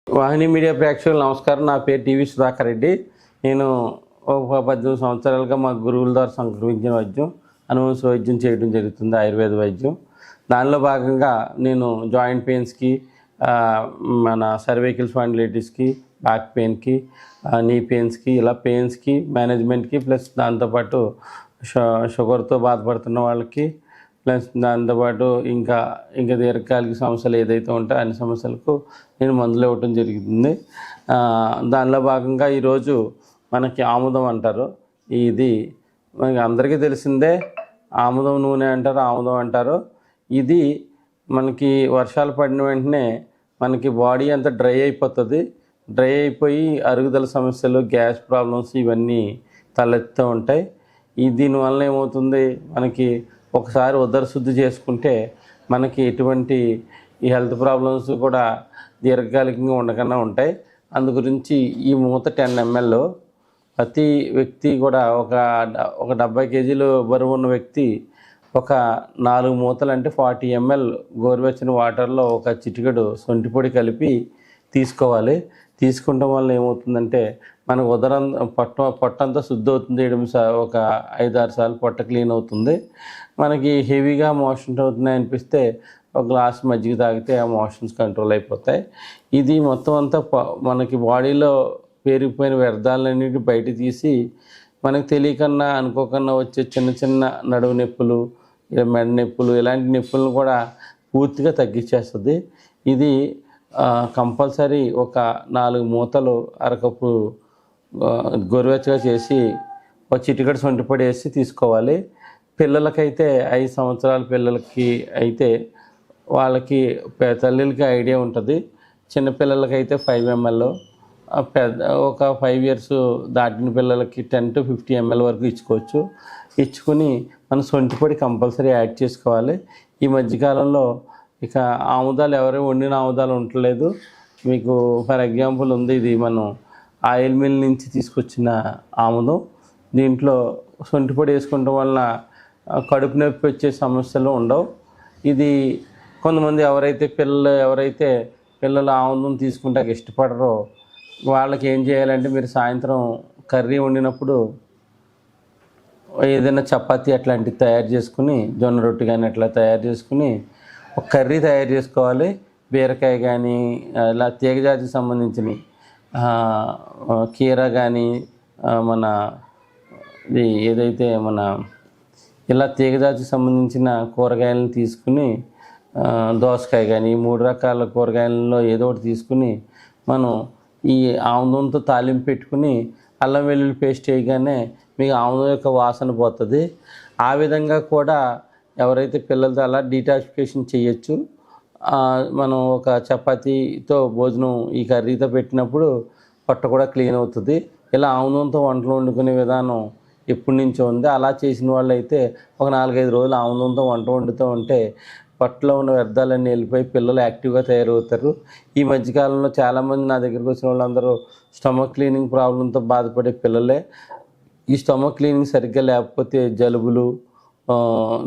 వాహిని media ప్రేక్షకులు నమస్కారం. నా పేరు టీవీ సుధాకర్ రెడ్డి. నేను ఒక 18 సంవత్సరాలుగా మా గురువుల ద్వారా సంక్రమించిన వైద్యం, అనువంశ వైద్యం చేయడం జరుగుతుంది, ఆయుర్వేద వైద్యం. దానిలో భాగంగా నేను జాయింట్ పెయిన్స్కి, మన సర్వైకల్ స్పాండిలైటిస్కి, బ్యాక్ పెయిన్కి, నీ పెయిన్స్కి, ఇలా పెయిన్స్కి మేనేజ్మెంట్కి, ప్లస్ దాంతోపాటు షుగర్తో బాధపడుతున్న వాళ్ళకి, ప్లస్ దాంతోపాటు ఇంకా దీర్ఘకాలిక సమస్యలు ఏదైతే ఉంటాయో అన్ని సమస్యలకు నేను మందులు ఇవ్వటం జరుగుతుంది. దానిలో భాగంగా ఈరోజు మనకి ఆముదం అంటారు. ఇది మనకి అందరికీ తెలిసిందే. ఆముదం నూనె అంటారు, ఆముదం అంటారు. ఇది మనకి వర్షాలు పడిన వెంటనే మనకి బాడీ అంతా డ్రై అయిపోతుంది. డ్రై అయిపోయి అరుగుదల సమస్యలు, గ్యాస్ ప్రాబ్లమ్స్ ఇవన్నీ తలెత్తుతూ ఉంటాయి. దీనివల్ల ఏమవుతుంది, మనకి ఒకసారి ఉదర శుద్ధి చేసుకుంటే మనకి ఎటువంటి ఈ హెల్త్ ప్రాబ్లమ్స్ కూడా దీర్ఘకాలికంగా ఉండకుండా ఉంటాయి. అందు గురించి ఈ మూత 10 ml ప్రతి వ్యక్తి కూడా ఒక 70 kg బరువు ఉన్న వ్యక్తి ఒక 4 మూతలు అంటే 40 ml గోరువెచ్చని వాటర్లో ఒక చిటికెడు సొంటి పొడి కలిపి తీసుకోవాలి. తీసుకుంటాం వల్ల ఏమవుతుందంటే మనకు ఉదరం పొట్టంతా శుద్ధి అవుతుంది. ఒక 5-6 సార్లు పొట్ట క్లీన్ అవుతుంది. మనకి హెవీగా మోషన్స్ అవుతున్నాయి అనిపిస్తే ఒక గ్లాస్ మజ్జిగ తాగితే ఆ మోషన్స్ కంట్రోల్ అయిపోతాయి. ఇది మొత్తం అంతా మనకి బాడీలో పేరుకుపోయిన వ్యర్థాలన్నిటి బయట తీసి మనకు తెలియకన్నా అనుకోకన్నా వచ్చే చిన్న చిన్న నడుము నొప్పులు, మెడ నొప్పులు, ఇలాంటి నొప్పులను కూడా పూర్తిగా తగ్గించేస్తుంది. ఇది కంపల్సరీ ఒక 4 మూతలు అరకప్పు గోరువెచ్చగా చేసి ఒక చిటికెడు సొంటిపొడి వేసి తీసుకోవాలి. పిల్లలకైతే 5 సంవత్సరాల పిల్లలకి అయితే వాళ్ళకి తల్లులకి ఐడియా ఉంటుంది. చిన్నపిల్లలకైతే 5 ml, ఒక 5 years దాటిన పిల్లలకి 10 to 50 ml వరకు ఇచ్చుకోవచ్చు. ఇచ్చుకుని మనం సొంటిపొడి కంపల్సరీ యాడ్ చేసుకోవాలి. ఈ మధ్యకాలంలో ఇక ఆముదాలు ఎవరు వండిన ఆముదాలు ఉండలేదు. మీకు ఫర్ ఎగ్జాంపుల్ ఉంది, ఇది మనం ఆయిల్ మిల్ నుంచి తీసుకొచ్చిన ఆముదం. దీంట్లో సొంటిపొడి వేసుకోవడం వల్ల కడుపు నొప్పి వచ్చే సమస్యలు ఉండవు. ఇది కొంతమంది ఎవరైతే పిల్లలు ఆముదం తీసుకుంటే ఇష్టపడరో వాళ్ళకి ఏం చేయాలంటే, మీరు సాయంత్రం కర్రీ వండినప్పుడు ఏదైనా చపాతీ అట్లాంటివి తయారు చేసుకుని, జొన్న రొట్టె కానీ అట్లా తయారు చేసుకుని ఒక కర్రీ తయారు చేసుకోవాలి. బీరకాయ కానీ, ఇలా తీగజాతికి సంబంధించినవి, కీర కానీ, మన ఏదైతే మన ఇలా తీగజాతికి సంబంధించిన కూరగాయలను తీసుకుని, దోసకాయ కానీ, 3 రకాల కూరగాయలలో ఏదో ఒకటి తీసుకుని మనం ఈ ఆముదంతో తాలింపు పెట్టుకుని అల్లం వెల్లుల్లి పేస్ట్ వేయగానే మీకు ఆముదం యొక్క వాసన పోతుంది. ఆ విధంగా కూడా ఎవరైతే పిల్లలతో అలా డీటాక్సిఫికేషన్ చేయొచ్చు. మనం ఒక చపాతీతో భోజనం ఈ కర్రీతో పెట్టినప్పుడు పొట్ట కూడా క్లీన్ అవుతుంది. ఇలా ఆముదంతో వంటలు వండుకునే విధానం ఎప్పటి నుంచో ఉంది. అలా చేసిన వాళ్ళు అయితే ఒక 4-5 రోజులు ఆముదంతో వంట వండుతూ ఉంటే పొట్టలో ఉన్న వ్యర్థాలన్నీ వెళ్ళిపోయి పిల్లలు యాక్టివ్గా తయారవుతారు. ఈ మధ్యకాలంలో చాలామంది నా దగ్గరికి వచ్చిన వాళ్ళందరూ స్టమక్ క్లీనింగ్ ప్రాబ్లంతో బాధపడే పిల్లలే. ఈ స్టమక్ క్లీనింగ్ సరిగ్గా లేకపోతే జలుబులు,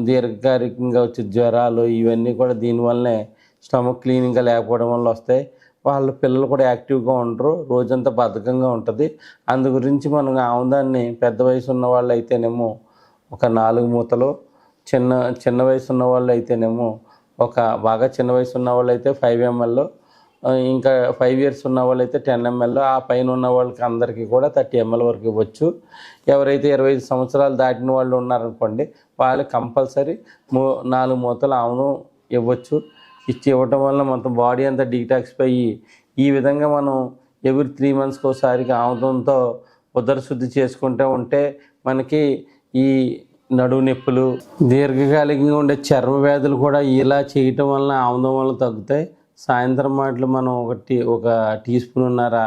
దీర్ఘకాలికంగా వచ్చే జ్వరాలు ఇవన్నీ కూడా దీనివల్లనే స్టమక్ క్లీనింగ్గా లేకపోవడం వల్ల వస్తాయి. వాళ్ళ పిల్లలు కూడా యాక్టివ్గా ఉండరు, రోజంతా బద్ధకంగా ఉంటుంది. అందు గురించి మనం ఆముదాన్ని పెద్ద వయసు ఉన్న వాళ్ళు అయితేనేమో ఒక 4 మూతలు, చిన్న వయసు ఉన్న వాళ్ళు అయితేనేమో బాగా చిన్న వయసు ఉన్న వాళ్ళు అయితే 5 ml, ఇంకా 5 years ఉన్న వాళ్ళు అయితే 10 ml, ఆ పైన ఉన్న వాళ్ళకి అందరికీ కూడా 30 ml వరకు ఇవ్వచ్చు. ఎవరైతే 25 సంవత్సరాలు దాటిన వాళ్ళు ఉన్నారనుకోండి, వాళ్ళకి కంపల్సరీ 4 మూతలు ఆముదం ఇవ్వచ్చు. ఇవ్వటం వల్ల మొత్తం బాడీ అంతా డీటాక్సిఫై అయ్యి, ఈ విధంగా మనం ఎవ్రీ 3 monthsకి ఒకసారికి ఆముదంతో ఉదర శుద్ధి చేసుకుంటూ ఉంటే మనకి ఈ నడువు నొప్పులు, దీర్ఘకాలికంగా ఉండే చర్మ వ్యాధులు కూడా ఇలా చేయటం వలన ఆముదం వల్ల తగ్గుతాయి. సాయంత్రం మాటలు మనం ఒక టీ స్పూన్నర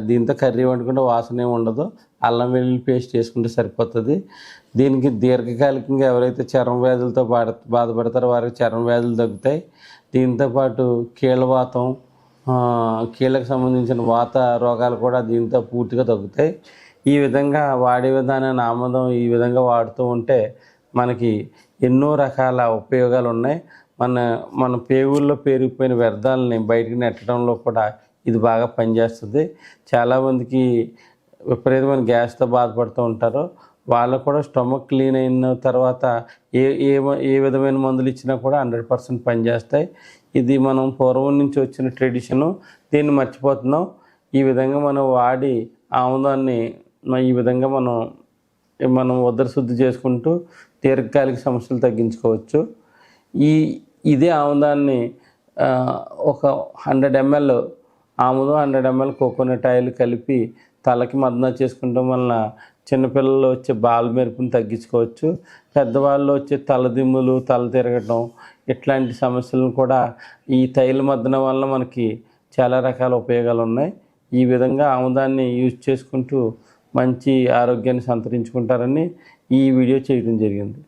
దీంతో కర్రీ వండుకుంటే వాసన ఏమి ఉండదు. అల్లం వెల్లుల్లి పేస్ట్ వేసుకుంటే సరిపోతుంది. దీనికి దీర్ఘకాలికంగా ఎవరైతే చర్మ వ్యాధులతో బాధపడతారో వారికి చర్మ వ్యాధులు తగ్గుతాయి. దీంతోపాటు కీళ్ళవాతం, కీళ్ళకు సంబంధించిన వాత రోగాలు కూడా దీంతో పూర్తిగా తగ్గుతాయి. ఈ విధంగా వాడే విధానాన్ని ఆముదం ఈ విధంగా వాడుతూ ఉంటే మనకి ఎన్నో రకాల ఉపయోగాలు ఉన్నాయి. మన పేగుల్లో పేరుకుపోయిన వ్యర్థాలని బయటికి నెట్టడంలో కూడా ఇది బాగా పనిచేస్తుంది. చాలామందికి విపరీతమైన గ్యాస్తో బాధపడుతూ ఉంటారు. వాళ్ళకు కూడా స్టమక్ క్లీన్ అయిన తర్వాత ఏ ఏ ఏ విధమైన మందులు ఇచ్చినా కూడా 100% పనిచేస్తాయి. ఇది మనం పూర్వం నుంచి వచ్చిన ట్రెడిషను. దీన్ని మర్చిపోతున్నాం. ఈ విధంగా మనం వాడి ఆముదాన్ని ఈ విధంగా మనం ఉదర శుద్ధి చేసుకుంటూ దీర్ఘకాలిక సమస్యలు తగ్గించుకోవచ్చు. ఇదే ఆముదాన్ని ఒక 100 ml ఆముదం, 100 ml కోకోనట్ ఆయిల్ కలిపి తలకి మర్దన చేసుకోవడం వలన చిన్నపిల్లల్లో వచ్చే బాల మెరుపుని తగ్గించుకోవచ్చు. పెద్దవాళ్ళు వచ్చే తలదిమ్ములు, తల తిరగటం ఇట్లాంటి సమస్యలను కూడా ఈ తైల మర్దన వలన మనకి చాలా రకాల ఉపయోగాలు ఉన్నాయి. ఈ విధంగా ఆముదాన్ని యూజ్ చేసుకుంటూ మంచి ఆరోగ్యాన్ని సంతరించుకుంటారని ఈ వీడియో చేయడం జరిగింది.